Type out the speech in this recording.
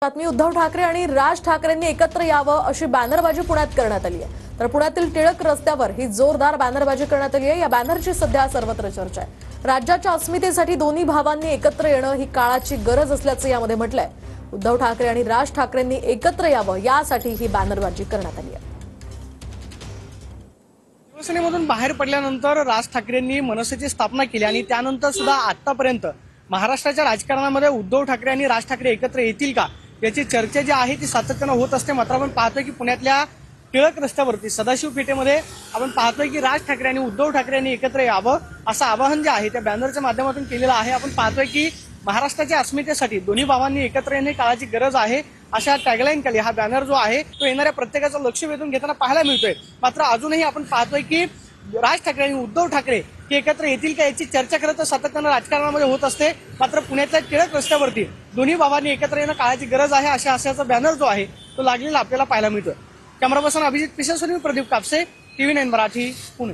बातमी उद्धव ठाकरे आणि राज ठाकरेंनी एकत्र यावं अशी बॅनरबाजी पुण्यात करण्यात आली आहे। तर पुण्यातील टिळक रस्त्यावर ही जोरदार बॅनरबाजी करण्यात आली आहे। या बॅनरची सध्या सर्वत्र चर्चा आहे। राज्याच्या अस्मितेसाठी दोन्ही भावांनी एकत्र येणं ही काळाची गरज असल्याचं यामध्ये म्हटलंय। उद्धव ठाकरे आणि राज ठाकरेंनी एकत्र यावं यासाठी ही बॅनरबाजी करण्यात आली आहे। शिवसेनेमधून बाहेर पडल्यानंतर राज ठाकरेंनी मनसेची स्थापना केली आणि त्यानंतर सुद्धा आतापर्यंत महाराष्ट्राच्या राजकारणामध्ये उद्धव ठाकरे आणि राज ठाकरे एकत्र येतील का याची चर्चा जी आहे ती सातत्यानं होत असते। मात्र आपण पाहतोय की पुण्यातल्या टिळक रस्त्यावरती सदाशिव पेठेमध्ये आपण पाहतोय की राज ठाकरे आणि उद्धव ठाकरे यांनी एकत्र यावं असं आवाहन जे आहे त्या बॅनरच्या माध्यमातून केलेलं आहे। आपण पाहतोय की महाराष्ट्राच्या अस्मितेसाठी दोन्ही भावांनी एकत्र येणे काळाची गरज आहे अशा टॅगलाईन खाली हा बॅनर जो आहे तो येणाऱ्या प्रत्येकाचं लक्ष वेधून घेताना पाहायला मिळतोय। मात्र अजूनही आपण पाहतोय की राज ठाकरे आणि उद्धव ठाकरे हे एकत्र येतील का याची चर्चा खरं तर सातत्यानं राजकारणामध्ये होत असते। मात्र पुण्याच्या टिळक रस्त्यावरती दोन्ही भावांनी एकत्र येणं काळाची गरज आहे अशा आशयाचा बॅनर जो आहे तो लागलेला आपल्याला पाहायला मिळतोय। कॅमेरा पर्सन अभिजित पिसेसोनी प्रदीप कापसे, TV9 मराठी, पुणे।